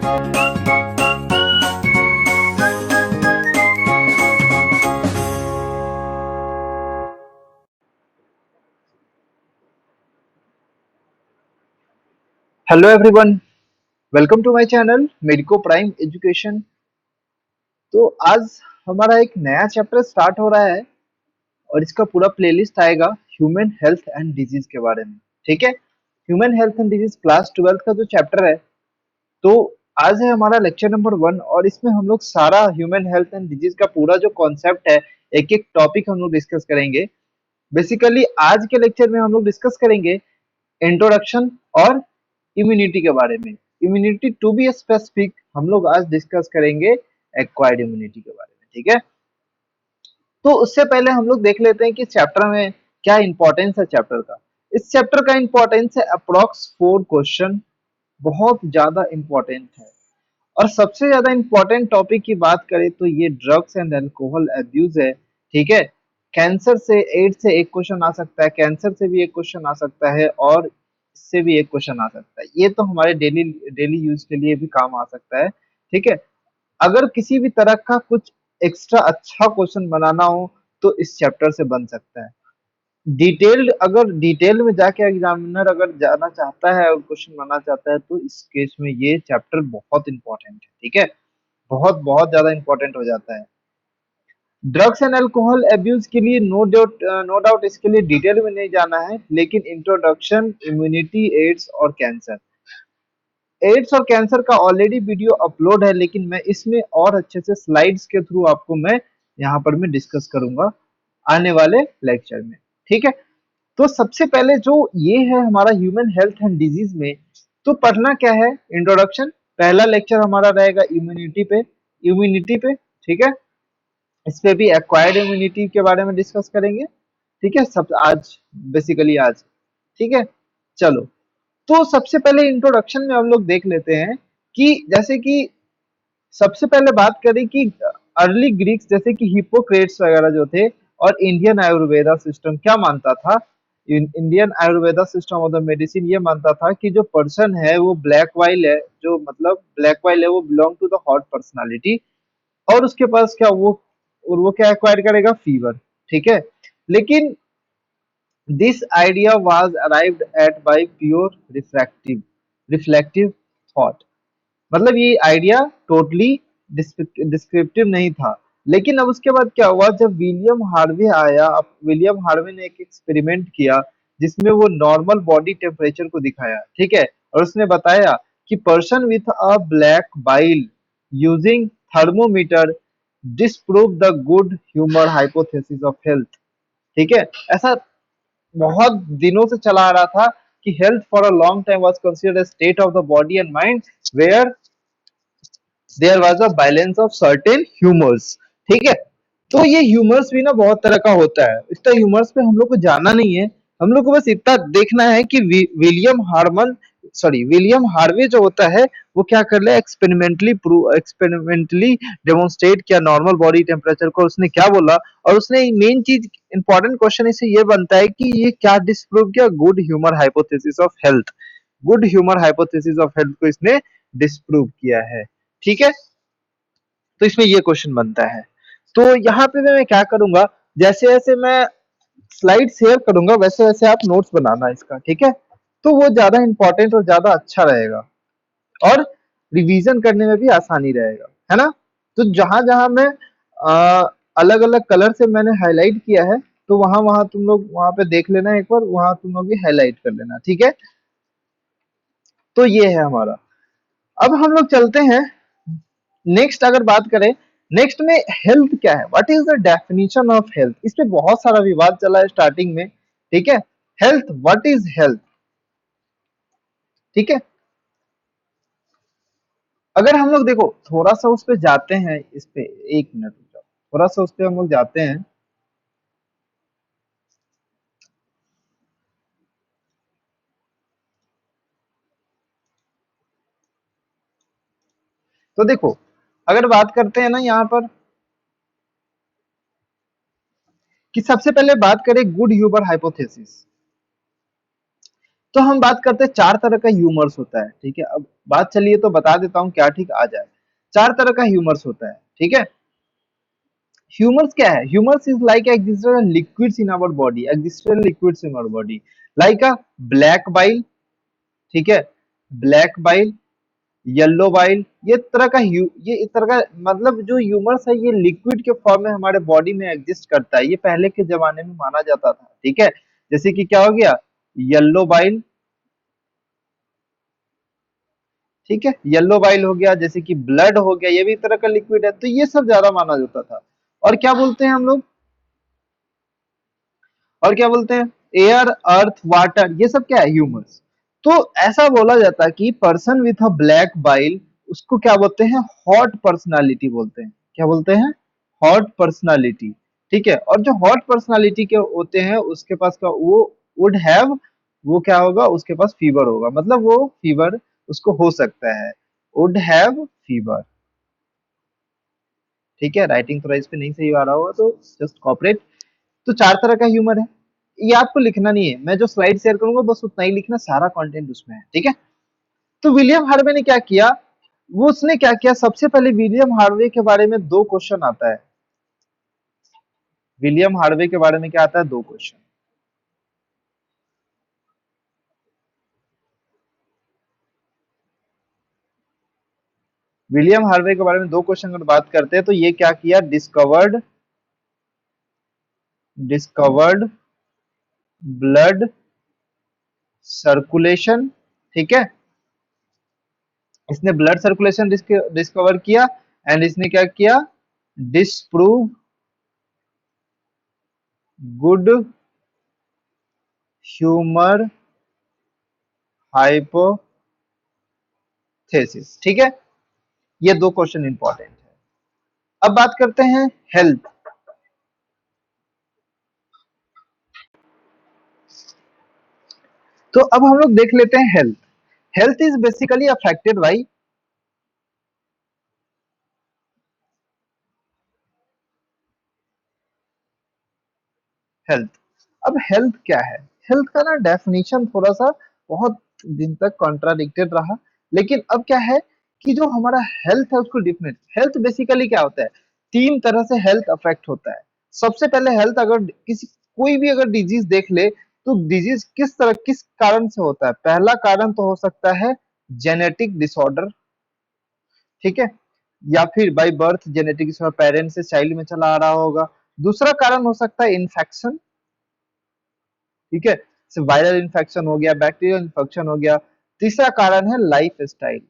Hello everyone, welcome to my channel medico prime education. तो आज हमारा एक नया चैप्टर स्टार्ट हो रहा है और इसका पूरा प्लेलिस्ट आएगा ह्यूमन हेल्थ एंड डिजीज के बारे में। ठीक है, human health and disease class 12 का जो चैप्टर है, तो आज है हमारा लेक्चर नंबर 1 और इसमें हम लोग सारा ह्यूमन हेल्थ एंड डिजीज का पूरा जो कॉन्सेप्ट है, एक एक टॉपिक हम लोग डिस्कस करेंगे। बेसिकली आज के लेक्चर में हम लोग डिस्कस करेंगे इंट्रोडक्शन और इम्यूनिटी के बारे में। इम्यूनिटी टू बी स्पेसिफिक हम लोग आज डिस्कस करेंगे एक्वायर्ड इम्यूनिटी के बारे में। ठीक है, तो उससे पहले हम लोग देख लेते हैं कि चैप्टर में क्या इंपॉर्टेंस है चैप्टर का। इस चैप्टर का इंपॉर्टेंस है अप्रोक्स 4 क्वेश्चन, बहुत ज्यादा इंपॉर्टेंट है। और सबसे ज्यादा इंपॉर्टेंट टॉपिक की बात करें तो ये ड्रग्स एंड अल्कोहल अब्यूज है। ठीक है, कैंसर से, एड्स से एक क्वेश्चन आ सकता है, कैंसर से भी एक क्वेश्चन आ सकता है और इससे भी एक क्वेश्चन आ सकता है। ये तो हमारे डेली डेली यूज के लिए भी काम आ सकता है। ठीक है, अगर किसी भी तरह का कुछ एक्स्ट्रा अच्छा क्वेश्चन बनाना हो तो इस चैप्टर से बन सकता है। डिटेल्ड, अगर डिटेल में जाके एग्जामिनर अगर जाना चाहता है और क्वेश्चन बनाना चाहता है तो इस केस में ये चैप्टर बहुत इंपॉर्टेंट है। ठीक है, बहुत बहुत ज्यादा इंपॉर्टेंट हो जाता है। ड्रग्स एंड अल्कोहल अब्यूज के लिए नो डाउट इसके लिए डिटेल में नहीं जाना है, लेकिन इंट्रोडक्शन, इम्यूनिटी, एड्स और कैंसर, एड्स और कैंसर का ऑलरेडी वीडियो अपलोड है, लेकिन मैं इसमें और अच्छे से स्लाइड्स के थ्रू आपको मैं यहाँ पर मैं डिस्कस करूंगा आने वाले लेक्चर में। ठीक है, तो सबसे पहले जो ये है हमारा ह्यूमन हेल्थ एंड डिजीज में, तो पढ़ना क्या है, इंट्रोडक्शन। पहला लेक्चर हमारा रहेगा इम्यूनिटी पे। ठीक है, इस पे भी एक्वायर्ड इम्यूनिटी के बारे में डिस्कस करेंगे। ठीक है, सब आज, बेसिकली आज। ठीक है, चलो, तो सबसे पहले इंट्रोडक्शन में हम लोग देख लेते हैं कि जैसे कि सबसे पहले बात करें कि अर्ली ग्रीक्स जैसे कि हिप्पोक्रेट्स वगैरह जो थे, और इंडियन आयुर्वेदा सिस्टम क्या मानता था। Indian Ayurveda system of the medicine ये मानता था कि जो पर्सन है वो ब्लैक वाइल है, जो मतलब ब्लैक वाइल है वो belong to the hot personality, और उसके पास क्या वो, और वो क्या एक्वायर करेगा, फीवर। ठीक है, लेकिन this idea was arrived at by pure reflective thought. मतलब ये आइडिया टोटली डिस्क्रिप्टिव नहीं था। लेकिन अब उसके बाद क्या हुआ, जब विलियम हार्वे आया, अब विलियम हार्वे ने एक एक्सपेरिमेंट किया जिसमें वो नॉर्मल बॉडी टेम्परेचर को दिखाया। ठीक है, और उसने बताया कि person with a black bile using thermometer disprove the good humour hypothesis of health. ठीक है, ऐसा बहुत दिनों से चला आ रहा था कि health for a long time was considered state of the body and mind where there was a balance of certain humours. ठीक है, तो ये ह्यूमर्स भी ना बहुत तरह का होता है, इतना ह्यूमर्स पे हम लोग को जाना नहीं है। हम लोग को बस इतना देखना है कि विलियम हार्वे जो होता है वो क्या कर ले, एक्सपेरिमेंटली डेमोन्स्ट्रेट किया नॉर्मल बॉडी टेम्परेचर को, उसने क्या बोला। और उसने मेन चीज, इंपॉर्टेंट क्वेश्चन इससे ये बनता है कि ये क्या डिस्प्रूव किया, good humour hypothesis of health. Good humour hypothesis of health को इसने डिस्प्रूव किया है। ठीक है, तो इसमें ये क्वेश्चन बनता है। तो यहाँ पे मैं क्या करूंगा, जैसे जैसे मैं स्लाइड शेयर करूंगा वैसे वैसे आप नोट्स बनाना इसका। ठीक है, तो वो ज्यादा इंपॉर्टेंट और ज्यादा अच्छा रहेगा और रिवीजन करने में भी आसानी रहेगा, है ना। तो जहां जहां मैं अलग अलग कलर से मैंने हाईलाइट किया है, तो वहां वहां तुम लोग वहां पे देख लेना एक बार, वहां तुम लोग भी हाईलाइट कर लेना। ठीक है, तो ये है हमारा। अब हम लोग चलते हैं नेक्स्ट, अगर बात करें नेक्स्ट में हेल्थ क्या है, what is the definition of health. इस पे बहुत सारा विवाद चला है स्टार्टिंग में। ठीक है, हेल्थ, व्हाट इज हेल्थ। ठीक है, अगर हम लोग देखो थोड़ा सा उस पे जाते हैं, इस पे एक मिनट रुक जाओ, थोड़ा सा उस पे हम लोग जाते हैं। तो देखो, अगर बात करते हैं ना यहाँ पर कि सबसे पहले बात करें गुड ह्यूमर हाइपोथेसिस। तो हम बात करते हैं चार तरह का ह्यूमर्स होता है, ठीक है। अब बात चलिए तो बता देता हूँ क्या ठीक आ जाए। चार तरह का ह्यूमर्स होता है, ठीक है। ह्यूमर्स क्या है? Humours is like existential liquids in our body, existential liquids in our body, like a black bile, ठीक है, ब्लैक बाइल, येलो बाइल, ये इस तरह का मतलब जो ह्यूमर्स है ये लिक्विड के फॉर्म में हमारे बॉडी में एग्जिस्ट करता है। ये पहले के जमाने में माना जाता था, ठीक है। जैसे कि क्या हो गया, येलो बाइल, ठीक है, येलो बाइल हो गया, जैसे कि ब्लड हो गया, ये भी एक तरह का लिक्विड है, तो ये सब ज्यादा माना जाता था। और क्या बोलते हैं हम लोग, और क्या बोलते हैं, एयर, अर्थ, वाटर, ये सब क्या है, ह्यूमर्स। तो ऐसा बोला जाता है कि person with a black bile, उसको क्या बोलते हैं, हॉट पर्सनालिटी बोलते हैं। क्या बोलते हैं, हॉट पर्सनालिटी, ठीक है। और जो हॉट पर्सनालिटी के होते हैं उसके पास का वो वुड हैव, वो क्या होगा, उसके पास फीवर होगा, मतलब वो फीवर उसको हो सकता है, वुड हैव फीवर, ठीक है। राइटिंग थोड़ा इस पे नहीं सही आ रहा होगा तो जस्ट कॉपरेट। तो चार तरह का ह्यूमर है, ये आपको लिखना नहीं है, मैं जो स्लाइड शेयर करूंगा बस उतना ही लिखना, सारा कंटेंट उसमें है, ठीक है। तो विलियम हार्वे ने क्या किया, वो उसने क्या किया, सबसे पहले विलियम हार्वे के बारे में दो क्वेश्चन आता है। विलियम हार्वे के बारे में क्या आता है, दो क्वेश्चन। विलियम हार्वे के बारे में दो क्वेश्चन अगर बात करते हैं तो ये क्या किया, डिस्कवर्ड ब्लड सर्कुलेशन, ठीक है। इसने ब्लड सर्कुलेशन डिस्कवर किया, एंड इसने क्या किया, डिसप्रूव गुड ह्यूमर हाइपोथेसिस, ठीक है। ये दो क्वेश्चन इंपॉर्टेंट है। अब बात करते हैं हेल्थ। तो अब हम लोग देख लेते हैं health. Health is basically affected by, health. अब हेल्थ क्या है, हेल्थ का ना डेफिनेशन थोड़ा सा बहुत दिन तक कॉन्ट्राडिक्टेड रहा, लेकिन अब क्या है कि जो हमारा हेल्थ है उसको डिफरेंट, हेल्थ बेसिकली क्या होता है, तीन तरह से हेल्थ अफेक्ट होता है। सबसे पहले हेल्थ, अगर किसी कोई भी अगर डिजीज देख ले तो डिजीज किस तरह किस कारण से होता है, पहला कारण तो हो सकता है जेनेटिक डिसऑर्डर, ठीक है, या फिर बाय बर्थ जेनेटिक पेरेंट्स से चाइल्ड में चला आ रहा होगा। दूसरा कारण हो सकता है इन्फेक्शन, ठीक है, वायरल इन्फेक्शन हो गया, बैक्टीरियल इन्फेक्शन हो गया। तीसरा कारण है लाइफ स्टाइल,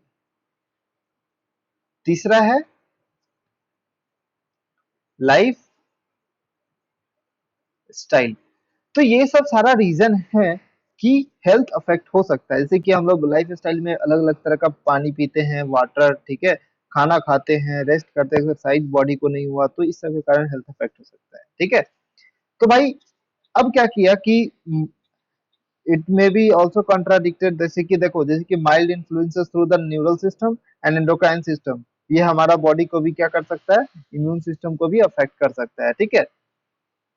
तीसरा है लाइफ स्टाइल। तो ये सब सारा रीजन है कि हेल्थ अफेक्ट हो सकता है। जैसे कि हम लोग लाइफ स्टाइल में अलग अलग तरह का पानी पीते हैं, वाटर, ठीक है, खाना खाते हैं, रेस्ट करते हैं, एक्सरसाइज बॉडी को नहीं हुआ तो इस सब के कारण हेल्थ अफेक्ट हो सकता है, ठीक है। तो भाई अब क्या किया कि it may be also contradicted, जैसे कि देखो, जैसे कि mild influences through the neural system and endocrine system, ये हमारा बॉडी को भी क्या कर सकता है, इम्यून सिस्टम को भी अफेक्ट कर सकता है, ठीक है।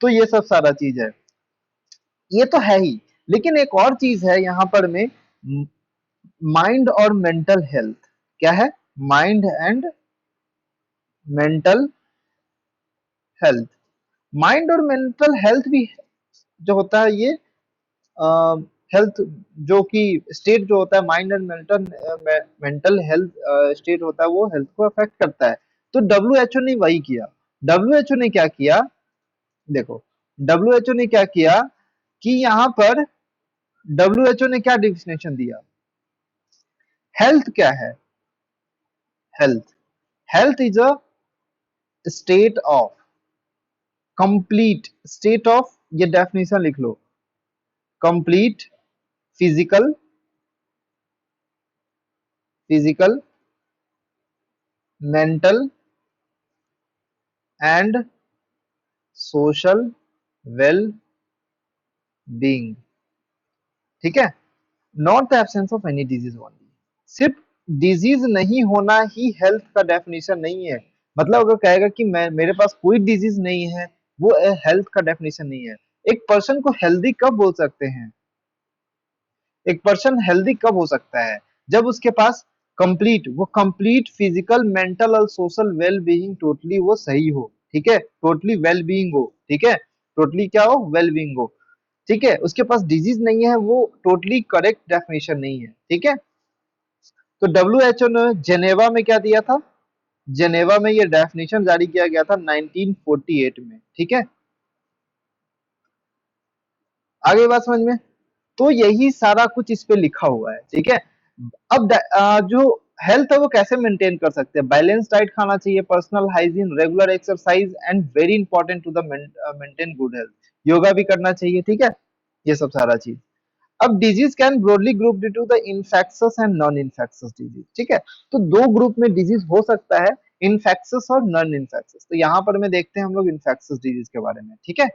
तो ये सब सारा चीज है, ये तो है ही। लेकिन एक और चीज है यहाँ पर में, माइंड और मेंटल हेल्थ। क्या है, mind and mental health. Mind और मेंटल हेल्थ भी जो होता है ये हेल्थ, जो कि स्टेट जो होता है mind and mental mental health state होता है, वो हेल्थ को अफेक्ट करता है। तो डब्ल्यू एच ओ ने वही किया। डब्ल्यू एच ओ ने क्या किया, देखो, डब्ल्यू एच ओ ने क्या किया कि यहाँ पर डब्ल्यू एच ओ ने क्या डिफिनेशन दिया, हेल्थ क्या है, health, health is a state of, complete state of, ये डेफिनेशन लिख लो, complete physical, physical, mental and social well being, ठीक है। Not the absence of any disease only, सिर्फ डिजीज नहीं होना ही हेल्थ का डेफिनेशन नहीं है। मतलब अगर कहेगा कि मैं मेरे पास कोई डिजीज नहीं है, वो हेल्थ का डेफिनेशन नहीं है। एक पर्सन को हेल्दी कब बोल सकते हैं, एक पर्सन हेल्दी कब हो सकता है? जब उसके पास कंप्लीट फिजिकल, मेंटल और सोशल वेल बीइंग टोटली वो सही हो, ठीक है, टोटली वेल बीइंग हो, ठीक है, टोटली क्या हो, वेल बीइंग हो, ठीक है, उसके पास डिजीज नहीं है, वो टोटली करेक्ट डेफिनेशन नहीं है, ठीक है। तो डब्ल्यू ने जेनेवा में क्या दिया था? जेनेवा में ये डेफिनेशन जारी किया गया था 1948 में, ठीक है। आगे बात समझ में? तो यही सारा कुछ इस पे लिखा हुआ है, ठीक है। अब जो हेल्थ है वो कैसे मेंटेन कर सकते हैं? बैलेंस डाइट खाना चाहिए, personal hygiene, regular exercise and very important to the maintain good health, yoga भी करना चाहिए, ठीक है, ये सब सारा चीज। अब disease can broadly group due to the infectious and non infectious disease, ठीक है। तो दो ग्रुप में डिजीज हो सकता है, इन्फेक्शस और नॉन इन्फेक्शस। तो यहाँ पर में देखते हैं हम लोग इन्फेक्शस डिजीज के बारे में, ठीक है,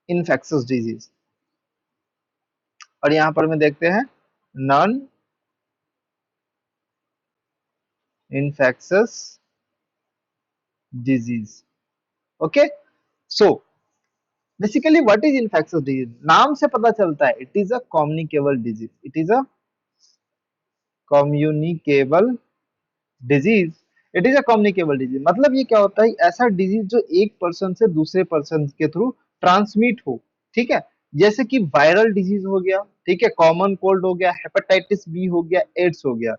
इन्फेक्शस डिजीज। और यहाँ पर में देखते हैं non infectious disease, okay. So basically what is infectious disease? नाम से पता चलता है, it is a communicable disease, it is a communicable disease, it is a communicable disease. मतलब ये क्या होता है? ऐसा डिजीज जो एक पर्सन से दूसरे पर्सन के थ्रू ट्रांसमिट हो, ठीक है। जैसे कि वायरल डिजीज हो गया, ठीक है, कॉमन कोल्ड हो गया, हेपेटाइटिस बी हो गया, एड्स हो गया,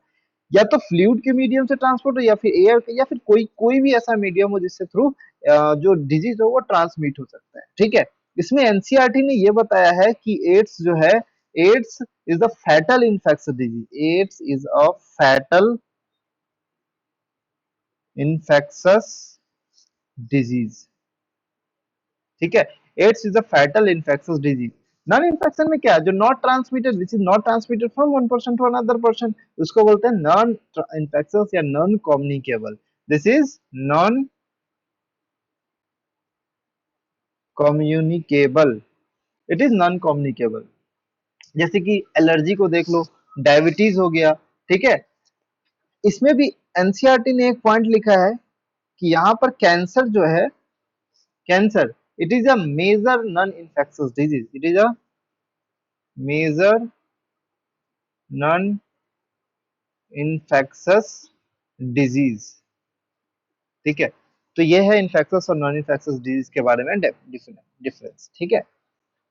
या तो फ्लूइड के मीडियम से ट्रांसपोर्ट हो, या फिर एयर के, या फिर कोई कोई भी ऐसा मीडियम हो जिससे थ्रू जो डिजीज हो वो ट्रांसमिट हो सकता है, ठीक है। इसमें एनसीईआरटी ने ये बताया है कि एड्स जो है, AIDS is the fatal infectious disease, AIDS is a fatal infectious disease, ठीक है। AIDS is a fatal infectious disease. Non infection में क्या है? जो not transmitted, which is not transmitted from one person to another person, उसको बोलते हैं non infectious या non communicable. This is non communicable, it is non communicable. जैसे कि एलर्जी को देख लो, डायबिटीज हो गया, ठीक है। इसमें भी एनसीईआरटी ने एक पॉइंट लिखा है कि यहाँ पर कैंसर जो है, cancer, it is a major non infectious disease, it is a major non infectious disease, ठीक है। तो ये है इन्फेक्शस और नॉन इन्फेक्शस डिजीज के बारे में डिफरेंस, ठीक है।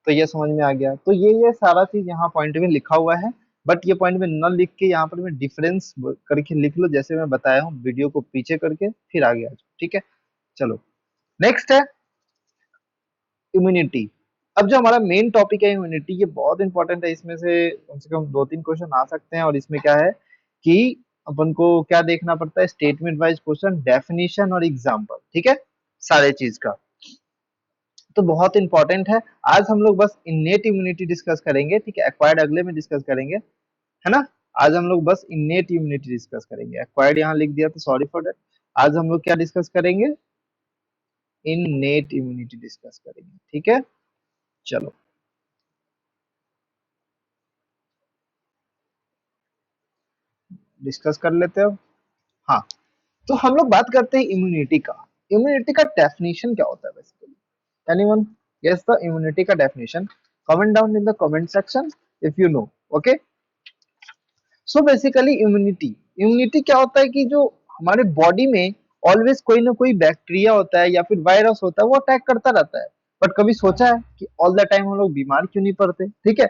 तो ये समझ में आ गया। तो ये सारा चीज यहाँ पॉइंट में लिखा हुआ है, बट ये पॉइंट में न लिख के यहाँ पर मैं डिफरेंस करके लिख लो, जैसे मैं बताया हूँ, वीडियो को पीछे करके फिर आगे आ जाओ, ठीक है। चलो, नेक्स्ट है इम्यूनिटी। अब जो हमारा मेन टॉपिक है इम्यूनिटी, ये बहुत इंपॉर्टेंट है, इसमें से कम 2-3 क्वेश्चन आ सकते हैं। और इसमें क्या है कि अपन को क्या देखना पड़ता है? स्टेटमेंट वाइज क्वेश्चन, डेफिनेशन और एग्जाम्पल, ठीक है, सारे चीज का। तो बहुत इंपॉर्टेंट है। आज हम लोग बस इन्नेट इम्यूनिटी डिस्कस करेंगे, ठीक है, एक्वायर्ड अगले में डिस्कस करेंगे, है ना। आज हम लोग बस इन्नेट इम्यूनिटी डिस्कस करेंगे, एक्वायर्ड यहाँ लिख दिया तो सॉरी फॉर दैट। आज हम लोग क्या डिस्कस करेंगे? इननेट इम्यूनिटी डिस्कस करेंगे, ठीक है। चलो, डिस्कस कर लेते हो। हाँ, तो हम लोग बात करते हैं इम्यूनिटी का। इम्यूनिटी का डेफिनेशन क्या होता है basically? Anyone guess the immunity का definition? Comment down in the comment section if you know, okay. So basically immunity, immunity क्या होता है कि जो हमारे बॉडी में ऑलवेज कोई ना कोई बैक्टीरिया होता है या फिर वायरस होता है, वो अटैक करता रहता है। बट कभी सोचा है कि ऑल द टाइम हम लोग बीमार क्यों नहीं पड़ते? ठीक है,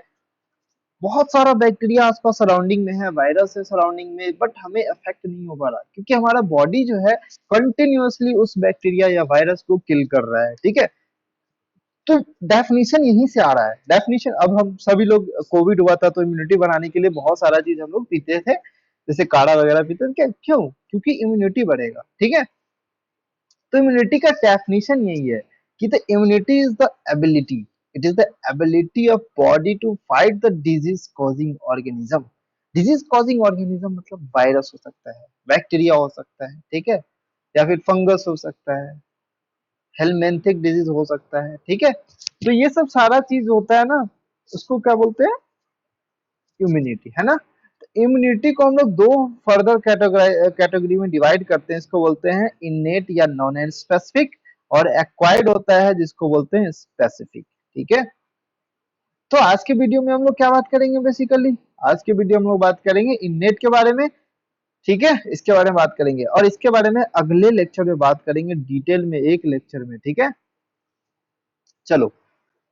बहुत सारा बैक्टीरिया आसपास सराउंडिंग में है, वायरस है सराउंडिंग में, बट हमें अफेक्ट नहीं हो पा रहा क्योंकि हमारा बॉडी जो है कंटिन्यूअसली उस बैक्टीरिया या वायरस को किल कर रहा है, ठीक है। तो डेफिनेशन यहीं से आ रहा है। डेफिनेशन, अब हम सभी लोग, कोविड हुआ था तो इम्यूनिटी बढ़ाने के लिए बहुत सारा चीज हम लोग पीते थे, जैसे काढ़ा वगैरह पीते थे, क्या क्यों? क्योंकि इम्यूनिटी बढ़ेगा, ठीक है। तो इम्यूनिटी का डेफिनेशन यही है कि the immunity is the ability, it is the ability of body to fight the disease causing organism. Disease causing organism मतलब वायरस हो सकता है, बैक्टीरिया हो सकता है, ठीक है, या फिर फंगस हो सकता है, हेलमेंथिक डिजीज हो सकता है, ठीक है। तो ये सब सारा चीज होता है ना, उसको क्या बोलते हैं? इम्यूनिटी, है ना। इम्यूनिटी को हम लोग दो फर्दर कैटेगरी में डिवाइड करते हैं, इसको बोलते हैं इनेट या नॉन स्पेसिफिक, और एक्वायर्ड होता है जिसको बोलते हैं स्पेसिफिक, ठीक है। तो आज के वीडियो में हम लोग क्या बात करेंगे बेसिकली, आज के वीडियो में हम लोग बात करेंगे इननेट के बारे में। ठीक है, इसके बारे में बात करेंगे और इसके बारे में अगले लेक्चर में बात करेंगे डिटेल में, एक लेक्चर में। ठीक है, चलो।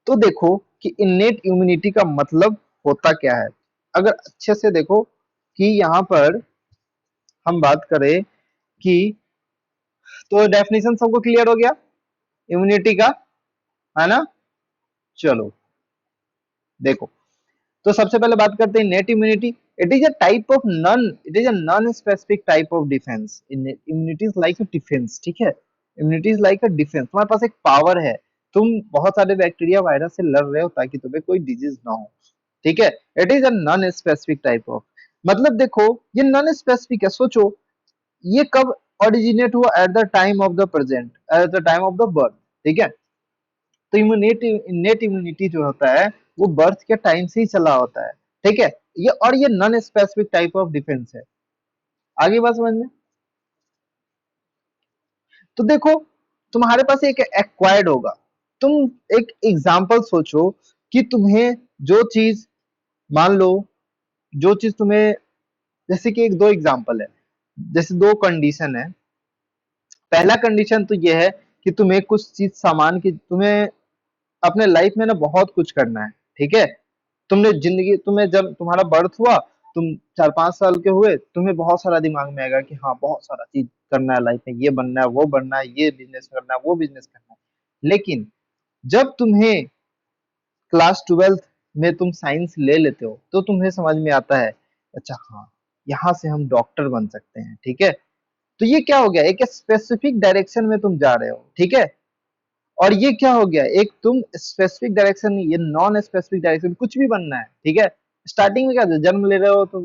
तो देखो कि इननेट इम्यूनिटी का मतलब होता क्या है। अगर अच्छे से देखो कि यहाँ पर हम बात करें कि, तो डेफिनेशन सबको क्लियर हो गया इम्यूनिटी का, है ना। चलो देखो, तो सबसे पहले बात करते हैं net immunity. It is a type of non, it is a non specific type of defence. Immunity is like a defence. ठीक है, immunity is like a defence. तुम्हारे पास एक पावर है, तुम बहुत सारे बैक्टीरिया वायरस से लड़ रहे हो ताकि तुम्हें कोई डिजीज ना हो। ठीक है, it is a non specific type of, मतलब देखो ये नॉन स्पेसिफिक है। सोचो ये कब ओरिजिनेट हुआ, at the time of the present, at the time of the birth. ठीक है, तो इम्यूनेट इम्यूनिटी जो होता है वो बर्थ के टाइम से ही चला होता है। ठीक है, ये और ये non specific type of defence है। आगे बात समझ में। तो देखो तुम्हारे पास एक एक्वायर्ड होगा। तुम एक एग्जांपल सोचो कि तुम्हें जो चीज, मान लो जो चीज तुम्हें, जैसे कि एक दो एग्जांपल है, जैसे दो कंडीशन है। पहला कंडीशन तो ये है कि तुम्हें कुछ चीज सामान की, तुम्हें अपने लाइफ में ना बहुत कुछ करना है। ठीक है, तुमने जिंदगी, तुम्हें जब तुम्हारा बर्थ हुआ, तुम 4-5 साल के हुए, तुम्हें बहुत सारा दिमाग में आएगा कि हाँ बहुत सारा चीज करना है लाइफ में, ये बनना है, वो बनना है, ये बिजनेस करना है, वो बिजनेस करना है। लेकिन जब तुम्हें क्लास 12th में तुम साइंस ले लेते हो तो तुम्हें समझ में आता है, अच्छा हाँ यहाँ से हम डॉक्टर बन सकते हैं। ठीक है, तो ये क्या हो गया, एक स्पेसिफिक डायरेक्शन में तुम जा रहे हो। ठीक है, और ये क्या हो गया, एक तुम स्पेसिफिक डायरेक्शन, ये नॉन स्पेसिफिक डायरेक्शन, कुछ भी बनना है। ठीक है, स्टार्टिंग में क्या था, जन्म ले रहे हो तो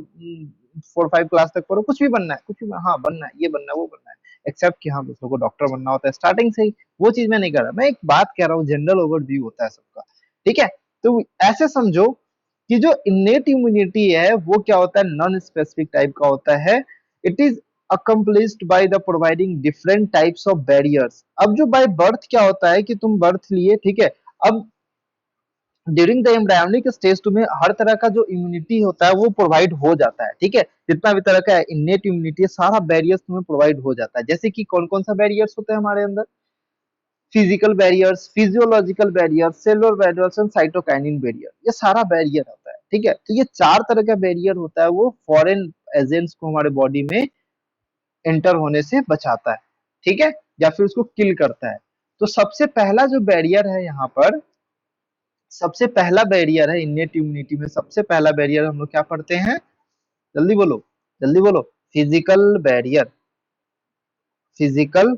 4-5 क्लास तक पढ़ो, कुछ भी बनना है, कुछ भी, हाँ बनना है, ये बनना है, वो बनना है, एक्सेप्ट कि हाँ दूसरों को डॉक्टर बनना होता है स्टार्टिंग से ही। वो चीज मैं नहीं कर रहा, मैं एक बात कह रहा हूँ, जनरल ओवरव्यू होता है सबका। ठीक है, तो ऐसे समझो कि जो इन्नेट इम्यूनिटी है वो क्या होता है, नॉन स्पेसिफिक टाइप का होता है। It is accomplished by the providing different types of barriers। अब जो बाय बर्थ क्या होता है कि तुम बर्थ लिए, ठीक है, अब ड्यूरिंग द एम्ब्रायोनिक स्टेज तुम्हें हर तरह का जो इम्यूनिटी होता है वो प्रोवाइड हो जाता है। ठीक है, जितना भी तरह का इन्नेट इम्यूनिटी है सारा बैरियर्स तुम्हें प्रोवाइड हो जाता है। जैसे कि कौन कौन सा बैरियर्स होते हैं हमारे अंदर, physical barriers, physiological barriers, cellular barriers and cytokinin barrier, ये सारा बैरियर होता है। ठीक है, तो ये चार तरह का बैरियर होता है, वो फॉरेन एजेंट्स को हमारे बॉडी में एंटर होने से बचाता है। ठीक है, या फिर उसको किल करता है। तो सबसे पहला जो बैरियर है यहाँ पर, सबसे पहला बैरियर है इन्नेट इम्यूनिटी में, सबसे पहला बैरियर हम लोग क्या पढ़ते हैं, जल्दी बोलो, जल्दी बोलो, फिजिकल बैरियर, फिजिकल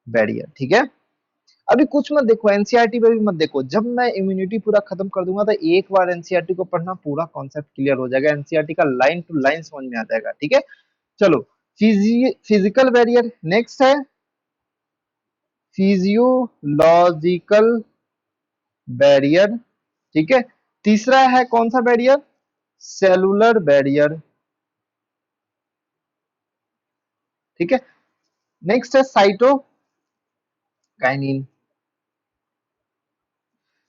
बैरियर। ठीक है, अभी कुछ मत देखो, एनसीईआरटी पे भी मत देखो, जब मैं इम्यूनिटी पूरा खत्म कर दूंगा तो एक बार एनसीईआरटी को पढ़ना, पूरा कॉन्सेप्ट क्लियर हो जाएगा, एनसीईआरटी का लाइन टू लाइन समझ में आ जाएगा। ठीक है, चलो, फिजिकल बैरियर नेक्स्ट है, फिजियोलॉजिकल बैरियर। ठीक है, तीसरा है कौन सा बैरियर, सेलुलर बैरियर। ठीक है, नेक्स्ट है साइटोकाइनिन।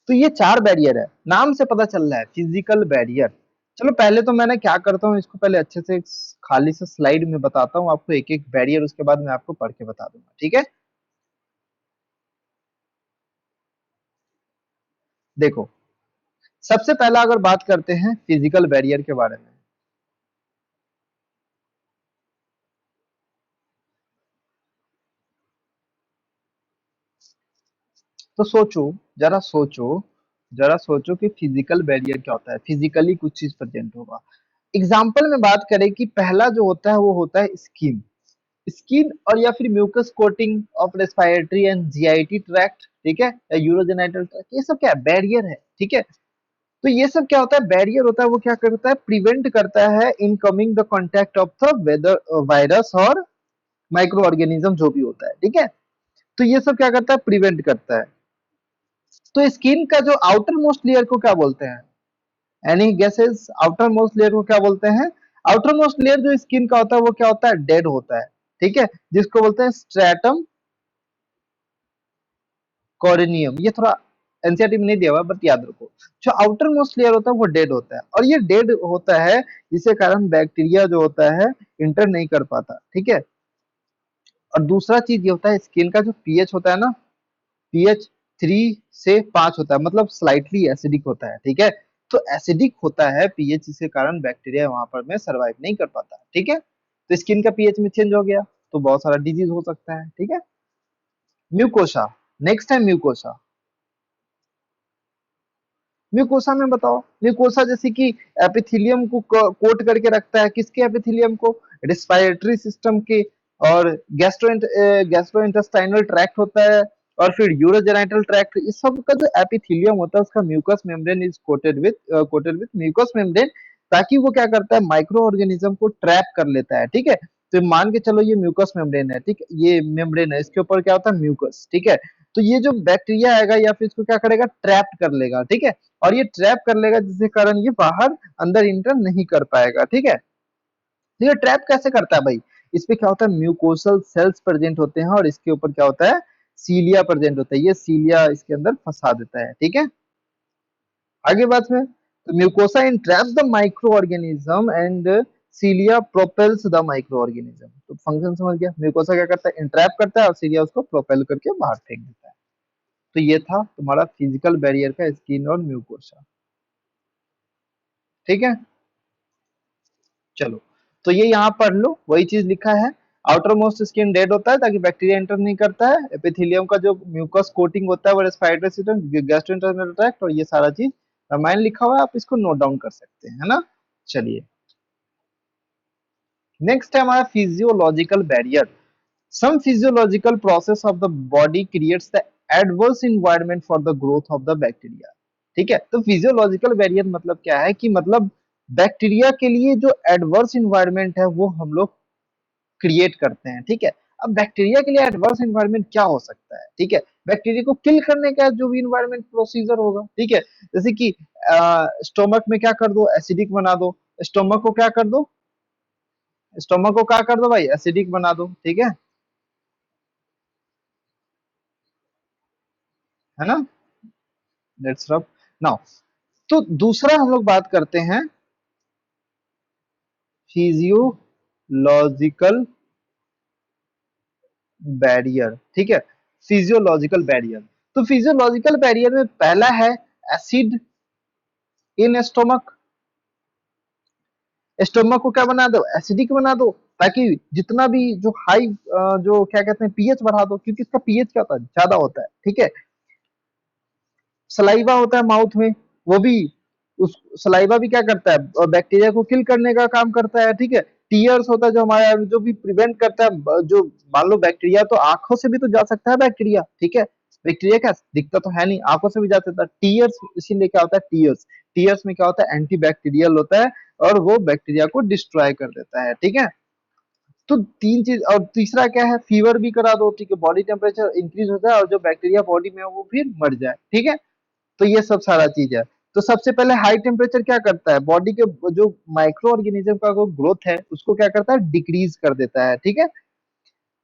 तो ये चार बैरियर है, नाम से पता चल रहा है फिजिकल बैरियर। चलो पहले तो मैंने क्या करता हूँ, इसको पहले अच्छे से खाली से स्लाइड में बताता हूँ आपको एक एक बैरियर, उसके बाद मैं आपको पढ़ के बता दूंगा। ठीक है, देखो सबसे पहला अगर बात करते हैं फिजिकल बैरियर के बारे में, तो सोचो, जरा सोचो, जरा सोचो कि फिजिकल बैरियर क्या होता है। फिजिकली कुछ चीज प्रेजेंट होगा। एग्जाम्पल में बात करें कि पहला जो होता है वो होता है स्किन, स्किन और या फिर mucus coating of respiratory and GIT tract. ठीक है, या यूरोजेनाइटल ट्रैक्ट, ये सब क्या है, बैरियर है। ठीक है, तो ये सब क्या होता है, बैरियर होता है, वो क्या करता है, प्रिवेंट करता है incoming the contact of the weather, virus और माइक्रो ऑर्गेनिज्म जो भी होता है। ठीक है, तो ये सब क्या करता है, प्रिवेंट करता है। तो स्किन का जो आउटर मोस्ट लेयर को क्या बोलते हैं, any guesses, outer most layer को क्या बोलते हैं, आउटर मोस्ट लेयर जो स्किन का होता है वो क्या होता है, डेड होता है। ठीक है, जिसको बोलते हैं स्ट्रेटम कोरिनियम। ये थोड़ा एनसीईआरटी में नहीं दिया हुआ, बट याद रखो जो आउटर मोस्ट लेयर होता है वो डेड होता है, और ये डेड होता है जिसके कारण बैक्टीरिया जो होता है इंटर नहीं कर पाता, ठीक है। और दूसरा चीज ये होता है स्किन का जो पीएच होता है ना, पीएच 3 से 5 होता है, मतलब स्लाइटली एसिडिक होता है, ठीक है। तो एसिडिक होता है पीएच, जिसके कारण बैक्टीरिया वहां पर में सरवाइव नहीं कर पाता, ठीक है। तो स्किन का पीएच में चेंज हो गया तो बहुत सारा डिजीज हो सकता है, ठीक है। म्यूकोसा, नेक्स्ट है म्यूकोसा। म्यूकोसा में बताओ, म्यूकोसा जैसे कि एपिथेलियम को कोट करके रखता है, किसके एपिथेलियम को, रेस्पिरेटरी सिस्टम के, और गैस्ट्रोइंटेस्टाइनल ट्रैक्ट होता है, और फिर यूरोजेनाइटल ट्रैक्ट, इस सब का जो एपिथेलियम होता है उसका mucus membrane is coated with mucus membrane, ताकि वो क्या करता है माइक्रो ऑर्गेनिज्म को ट्रैप कर लेता है, ठीक है। तो मान के चलो ये म्यूकस मेम्ब्रेन है, ठीक है, ये मेम्ब्रेन है, इसके ऊपर क्या होता है म्यूकस, ठीक है। तो ये जो बैक्टीरिया आएगा या फिर इसको क्या करेगा ट्रैप कर लेगा, ठीक है। और ये ट्रैप कर लेगा जिसके कारण ये बाहर अंदर इंटर नहीं कर पाएगा, ठीक है। तो ये ट्रैप कैसे करता है भाई, इस पे क्या होता है म्यूकोसल सेल्स प्रेजेंट होते हैं, और इसके ऊपर क्या होता है सीलिया प्रेजेंट होता है, ये सीलिया इसके अंदर फंसा देता है, ठीक है। आगे बात में, तो mucosa entraps the micro organism and cilia propels the micro organism. तो फंक्शन समझ गया, म्यूकोसा क्या करता है इंट्रैप करता है और सीलिया उसको प्रोपेल करके बाहर फेंक देता है। तो ये था तुम्हारा फिजिकल बैरियर का स्किन और म्यूकोसा, ठीक है। चलो, तो ये यहाँ पढ़ लो, वही चीज लिखा है। आउटर मोस्ट स्किन डेड होता है ताकि बैक्टीरिया एंटर नहीं करता है, एपिथेलियम का जो म्यूकस कोटिंग होता है वो रेस्पिरेटरी सिस्टम, गैस्ट्रोइंटेस्टाइनल ट्रैक्ट, और ये सारा चीज रामायण लिखा हुआ है, आप इसको नोट डाउन कर सकते हैं, है ना। चलिए, नेक्स्ट है हमारा physiological barrier. Some physiological process of the body creates the adverse environment for the growth of the bacteria, ठीक है। तो फिजियोलॉजिकल बैरियर मतलब क्या है कि मतलब बैक्टीरिया के लिए जो एडवर्स इन्वायरमेंट है वो हम लोग क्रिएट करते हैं, ठीक है। अब बैक्टीरिया के लिए एडवर्स इन्वायरमेंट क्या हो सकता है, ठीक है। बैक्टीरिया को किल करने का जो भी इन्वायरमेंट प्रोसीजर होगा, ठीक है। जैसे कि स्टोमक में क्या कर दो एसिडिक बना दो, स्टोमक को क्या कर दो, स्टोमक को क्या कर दो भाई एसिडिक बना दो, ठीक है ना। लेट्स रब नाउ। तो दूसरा हम लोग बात करते हैं फिजियोलॉजिकल बैरियर, ठीक है। फिजियोलॉजिकल बैरियर, तो फिजियोलॉजिकल बैरियर में पहला है एसिड इन स्टोमक। स्टोमक को क्या बना दो एसिडिक बना दो, ताकि जितना भी जो हाई जो क्या कहते हैं पीएच बढ़ा दो, क्योंकि इसका पीएच क्या होता है ज्यादा होता है, ठीक है। सलाइवा होता है माउथ में, वो भी उस सलाइवा भी क्या करता है बैक्टीरिया को किल करने का काम करता है, ठीक है। टीयर्स होता है जो हमारा जो भी प्रिवेंट करता है, जो मान लो बैक्टीरिया तो आंखों से भी तो जा सकता है बैक्टीरिया, ठीक है। बैक्टीरिया क्या दिखता तो है नहीं, आंखों से भी जा सकता है, टीयर्स इसीलिए क्या होता है टीयर्स, टीयर्स में क्या होता है एंटी बैक्टीरियल होता है, और वो बैक्टीरिया को डिस्ट्रॉय कर देता है, ठीक है। तो तीन चीज, और तीसरा क्या है फीवर भी करा दो, ठीक है, बॉडी टेम्परेचर इंक्रीज होता है और जो बैक्टीरिया बॉडी में है वो फिर मर जाए, ठीक है। तो ये सब सारा चीज है। तो सबसे पहले हाई टेम्परेचर क्या करता है बॉडी के जो माइक्रो ऑर्गेनिज्म का जो ग्रोथ है उसको क्या करता है डिक्रीज कर देता है, ठीक है।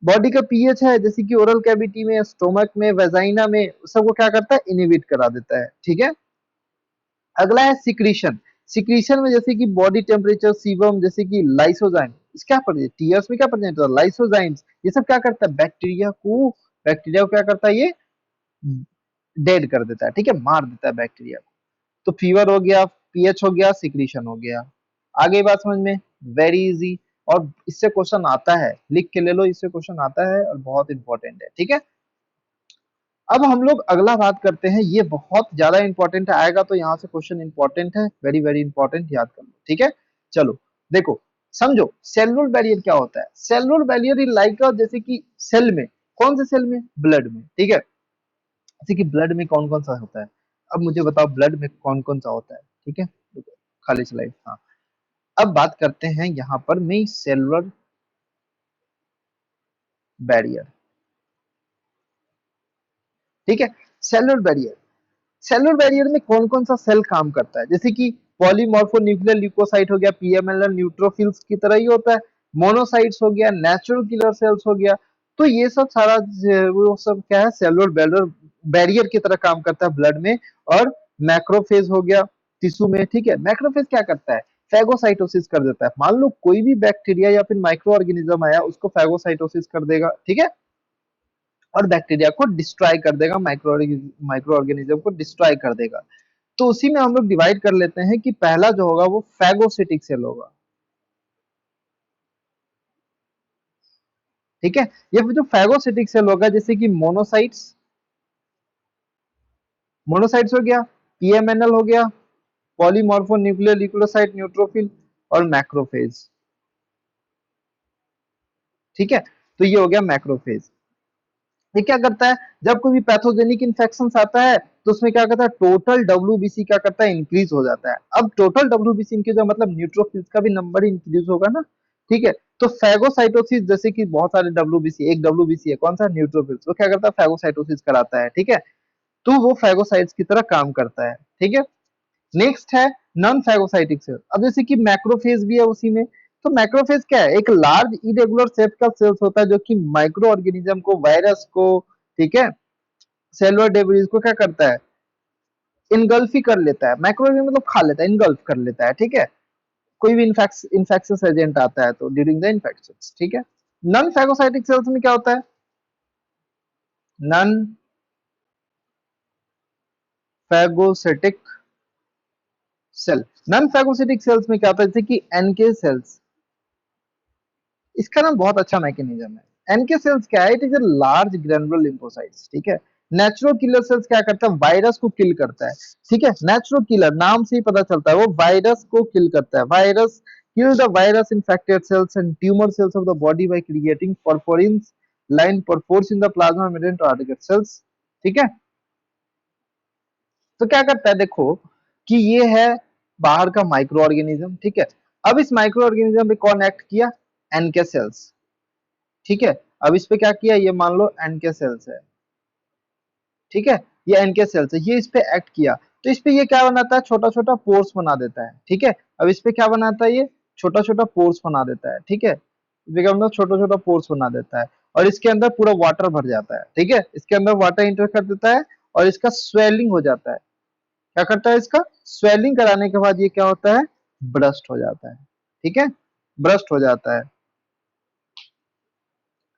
बॉडी का पीएच है जैसे कि ओरल कैविटी में, स्टोमक में, वेजाइना में, सबको क्या करता है इनहिबिट करा देता है, ठीक है। अगला है सिक्रीशन। सिक्रीशन में जैसे कि बॉडी टेम्परेचर, सीबम, जैसे कि लाइसोजाइम, क्या प्रेजेंट टीयर्स में क्या प्रेजेंट होता है लाइसोजाइम्स, ये सब क्या करता है बैक्टीरिया को क्या करता है ये डेड कर देता है, ठीक है, मार देता है बैक्टीरिया को। तो फीवर हो गया, पीएच हो गया, सिक्रीशन हो गया। आगे बात समझ में, वेरी इजी, और इससे क्वेश्चन आता है, लिख के ले लो, इससे क्वेश्चन आता है और बहुत इंपॉर्टेंट है, ठीक है। अब हम लोग अगला बात करते हैं, ये बहुत ज्यादा इंपॉर्टेंट आएगा, तो यहाँ से क्वेश्चन इंपॉर्टेंट है, वेरी वेरी इंपॉर्टेंट, याद कर लो, ठीक है। चलो देखो, समझो सेलुलर बैरियर क्या होता है। सेलुलर बैरियर इन लाइक जैसे कि सेल में, कौन से सेल में, ब्लड में, ठीक है। जैसे कि ब्लड में कौन कौन सा होता है, अब मुझे बताओ ब्लड में कौन कौन सा होता है, ठीक है। खाली स्लाइड, हाँ। अब बात करते हैं यहाँ पर में सेलुलर बैरियर, ठीक है। सेलुलर बैरियर, सेलुलर बैरियर में कौन कौन सा सेल काम करता है, जैसे कि पॉलीमॉर्फोन्यूक्लियर ल्यूकोसाइट हो गया, पीएमएल न्यूट्रोफिल्स की तरह ही होता है, मोनोसाइट्स हो गया, नेचुरल किलर सेल्स हो गया, तो ये सब सारा वो सब क्या है, सेलुलर बैरियर बैरियर की तरह काम करता है ब्लड में। और मैक्रोफेज हो गया टिश्यू में, ठीक है। मैक्रोफेज क्या करता है, फैगोसाइटोसिस कर देता है। मान लो कोई भी बैक्टीरिया या फिर माइक्रो ऑर्गेनिज्म आया, उसको फैगोसाइटोसिस कर देगा, ठीक है, और बैक्टीरिया को डिस्ट्रॉय कर देगा, माइक्रो ऑर्गेनिज्म को डिस्ट्रॉय कर देगा। तो उसी में हम लोग डिवाइड कर लेते हैं कि पहला जो होगा वो फैगोसिटिक सेल होगा, ठीक है। ये जो फैगोसिटिक सेल होगा, जैसे कि मोनोसाइट्स, मोनोसाइट्स हो गया, पीएमएनएल हो गया, पॉलीमॉर्फो न्यूक्लियर न्यूक्लियोसाइट न्यूट्रोफिल, और मैक्रोफेज, ठीक है। तो ये हो गया मैक्रोफेज। ये क्या करता है, जब कोई भी पैथोजेनिक इन्फेक्शन आता है तो उसमें क्या करता है, टोटल डब्ल्यूबीसी क्या करता है, इंक्रीज हो जाता है। अब टोटल डब्ल्यूबीसी इंक्रीज का मतलब न्यूट्रोफिल्स का भी नंबर इंक्रीज होगा ना, ठीक है। तो फैगोसाइटोसिस, जैसे कि बहुत सारे डब्ल्यूबीसी, एक डब्ल्यूबीसी है कौन सा, न्यूट्रोफिल्स, वो क्या करता है, फैगोसाइटोसिस कराता है, ठीक है। तो वो फैगोसाइट्स की तरह काम करता है, ठीक है। नेक्स्ट है नॉन फैगोसाइटिक सेल। अब जैसे कि मैक्रोफेज भी है उसी में। तो मैक्रोफेज क्या है, एक लार्ज इरेगुलर शेप का सेल्स होता है जो कि माइक्रो ऑर्गेनिज्म को, वायरस को, ठीक है, सेलुलर डेब्रिस को क्या करता है, इनगल्फ ही कर लेता है। माइक्रोवेव मतलब खा लेता है, इनगल्फ कर लेता है, ठीक है। कोई भी इन्फेक्शियस एजेंट आता है तो ड्यूरिंग द इन्फेक्शन, ठीक है। नॉन फैगोसाइटिक सेल्स में क्या होता है, non phagocytic cell, non phagocytic cells में क्या होता है, जैसे कि एनके सेल्स, इसका ना बहुत अच्छा मैकेनिज्म है। एनके सेल्स क्या है, it is a large granular lymphocytes, ठीक है। नेचुरल किलर सेल्स क्या करता है, वायरस को किल करता है, ठीक है। नेचुरल किलर नाम से ही पता चलता है, वो वायरस को किल करता है। Virus kill the virus infected cells and tumour cells of the body by creating perforins line perforce in the plasma membrane target cells, ठीक है। तो क्या करता है, देखो कि ये है बाहर का माइक्रो ऑर्गेनिज्म, ठीक है। अब इस माइक्रो ऑर्गेनिज्म पे कौन एक्ट किया, एनके सेल्स, ठीक है। अब इस पे क्या किया, ये मान लो एनके सेल्स है, ठीक है। ये एनके सेल्स है, ये इस पे एक्ट किया। तो इस पे ये क्या बनाता है, छोटा छोटा पोर्स बना देता है, ठीक है। अब इस पे क्या बनाता है, ये छोटा छोटा पोर्स बना देता है, ठीक है। इस पे क्या बनाता है, छोटा छोटा पोर्स बना देता है, और इसके अंदर पूरा वाटर भर जाता है, ठीक है। इसके अंदर वाटर इंटर कर देता है, और इसका स्वेलिंग हो जाता है। क्या करता है, इसका स्वेलिंग कराने के बाद ये क्या होता है, ब्रस्ट हो जाता है, ठीक है, ब्रस्ट हो जाता है।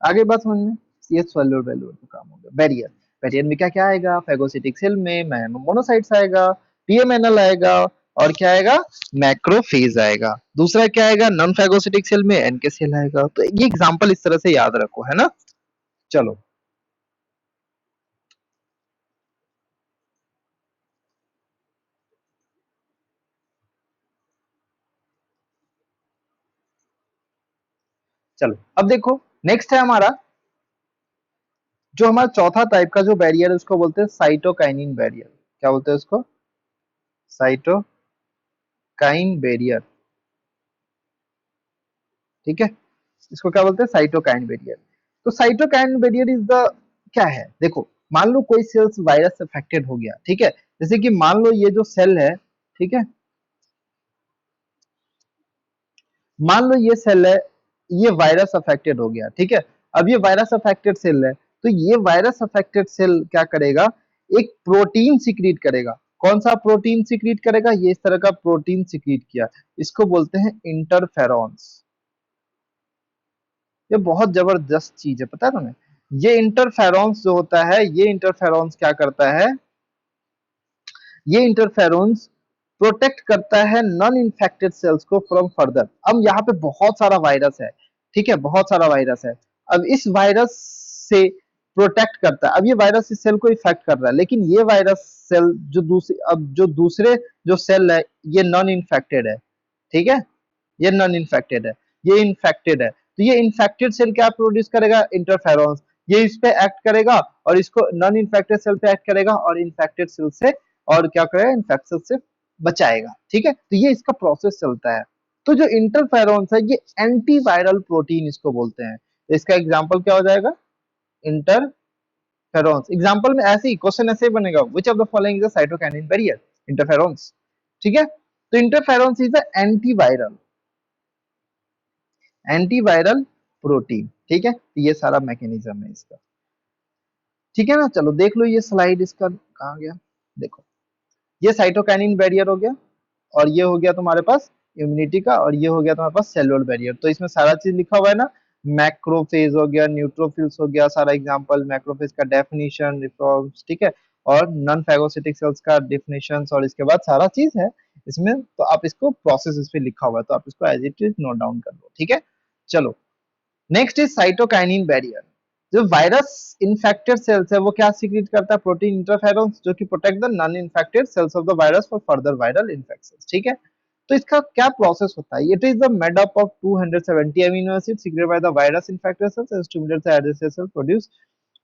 आगे बात समझ में, ये सोलर वैल्यूर का काम हो गया। बैरियर, बैरियर में क्या क्या आएगा, फैगोसिटिक सेल में मोनोसाइट्स आएगा, पीएमएनएल आएगा, और क्या आएगा, मैक्रोफेज आएगा। दूसरा क्या आएगा, नॉन फैगोसिटिक सेल में एनके सेल आएगा। तो ये एग्जांपल इस तरह से याद रखो, है ना। चलो चलो, अब देखो नेक्स्ट है हमारा, जो हमारा चौथा टाइप का जो बैरियर है उसको बोलते हैं साइटोकाइनिन बैरियर। क्या बोलते हैं उसको, साइटोकाइन बैरियर, ठीक है। इसको क्या बोलते हैं, साइटोकाइन बैरियर। तो साइटोकाइन बैरियर इज द, क्या है, देखो मान लो कोई सेल्स वायरस से अफेक्टेड हो गया, ठीक है। जैसे कि मान लो ये जो सेल है, ठीक है, मान लो ये सेल है, ये वायरस अफेक्टेड हो गया, ठीक है। अब ये वायरस अफेक्टेड सेल है, तो ये वायरस अफेक्टेड सेल क्या करेगा, एक प्रोटीन सिक्रीट करेगा। कौन सा प्रोटीन सिक्रीट करेगा, ये इस तरह का प्रोटीन सिक्रीट किया, इसको बोलते हैं इंटरफेरॉन्स। ये बहुत जबरदस्त चीज है, पता है तुम्हें। ये इंटरफेरॉन्स जो होता है, ये इंटरफेरॉन्स क्या करता है, ये इंटरफेरॉन्स प्रोटेक्ट करता है नॉन इन्फेक्टेड सेल्स को फ्रॉम फर्दर। अब यहाँ पे बहुत सारा वायरस है, ठीक है, बहुत सारा वायरस है। अब इस वायरस से प्रोटेक्ट करता है। अब ये वायरस इस सेल को इफेक्ट कर रहा है, लेकिन ये वायरस सेल जो दूसरे, अब जो दूसरे जो सेल है, ये नॉन इन्फेक्टेड है, ठीक है, ये नॉन इन्फेक्टेड है, ये इन्फेक्टेड है। तो ये इन्फेक्टेड सेल क्या प्रोड्यूस करेगा, इंटरफेरॉन्स। ये इस पे एक्ट करेगा, और इसको नॉन इन्फेक्टेड सेल पे एक्ट करेगा, और इन्फेक्टेड सेल से और क्या करेगा, इन्फेक्शन से बचाएगा, ठीक है। तो ये इसका प्रोसेस चलता है। तो जो इंटरफेरॉन्स है, ये एंटीवायरल प्रोटीन इसको बोलते हैं। तो इसका एग्जाम्पल क्या हो जाएगा, इंटरफेरॉन्स। एग्जाम्पल में ऐसे ही क्वेश्चन ऐसे ही बनेगा, which of the following is a cytokinin barrier, interferons, ठीक है। तो interferons is a antiviral, antiviral protein. ठीक है, तो ये सारा मैकेनिज्म है इसका। ठीक है ना, चलो देख लो ये स्लाइड इसका कहाँ गया। देखो, ये साइटोकाइनिन बैरियर हो गया, और ये हो गया तुम्हारे पास इम्यूनिटी का, और ये हो गया तुम्हारे पास सेलुलर बैरियर। तो इसमें सारा चीज लिखा हुआ है ना, मैक्रोफेज हो गया, न्यूट्रोफिल्स हो गया, सारा एग्जांपल, मैक्रोफेज का डेफिनेशन, रिफॉर्म्स, ठीक है, और नॉन फैगोसिटिक सेल्स का डेफिनेशन, और इसके बाद सारा चीज है इसमें। तो आप इसको प्रोसेस इस पे लिखा हुआ है, तो आप इसको as it is note down कर लो। ठीक है, चलो नेक्स्ट इज साइटोकाइनिन बैरियर। जो वायरस इन्फेक्टेड सेल्स है वो क्या सीक्रेट करता है, प्रोटीन इंटरफेरेंस, जो कि protect the non infected cells of the virus for further viral infection. ठीक है, तो इसका क्या प्रोसेस होता है, it is the made up of 270 amino acid secreted by the virus infected cells and stimulates the adenine cell produce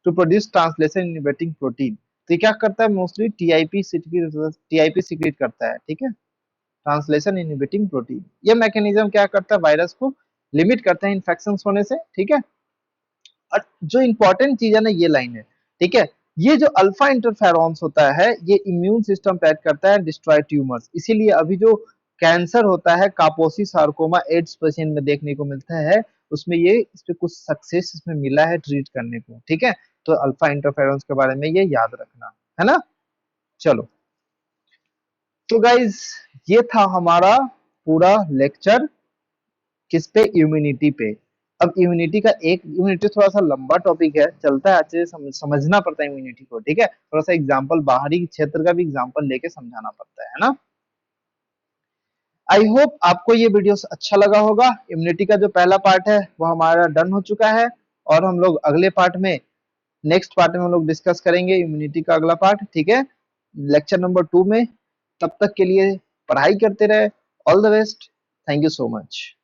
to produce translation inhibiting protein. तो ये क्या करता है, मोस्टली टीआईपी सीक्रेट करता है। ठीक है, ट्रांसलेशन इनहिबिटिंग प्रोटीन। ये मैकेनिज्म क्या करता है, वायरस को लिमिट करता है इन्फेक्शन होने से। ठीक है, और जो इंपॉर्टेंट चीज है ना, ये लाइन है। ठीक है, ये जो अल्फा इंटरफेरॉन्स होता है, ये इम्यून सिस्टम पे एक्ट करता है, डिस्ट्रॉय ट्यूमर्स। इसीलिए अभी जो कैंसर होता है, कापोसी सार्कोमा एड्स पेशेंट में देखने को मिलता है, उसमें ये इस पे कुछ सक्सेस इसमें मिला है ट्रीट करने को। ठीक है, तो अल्फा इंटरफेरॉन्स के बारे में ये याद रखना है ना। चलो, तो गाइज ये था हमारा पूरा लेक्चर किस पे, इम्यूनिटी पे। अब इम्यूनिटी का एक, इम्यूनिटी थोड़ा सा लंबा टॉपिक है, चलता है अच्छे से समझना पड़ता है इम्यूनिटी को। ठीक है, थोड़ा सा एग्जांपल, बाहरी क्षेत्र का भी एग्जांपल लेके समझाना पड़ता है ना। आई होप आपको ये वीडियो अच्छा लगा होगा। इम्यूनिटी का जो पहला पार्ट है वो हमारा डन हो चुका है, और हम लोग अगले पार्ट में, नेक्स्ट पार्ट में हम लोग डिस्कस करेंगे इम्यूनिटी का अगला पार्ट। ठीक है, लेक्चर नंबर 2 में। तब तक के लिए पढ़ाई करते रहे। All the best, thank you so much.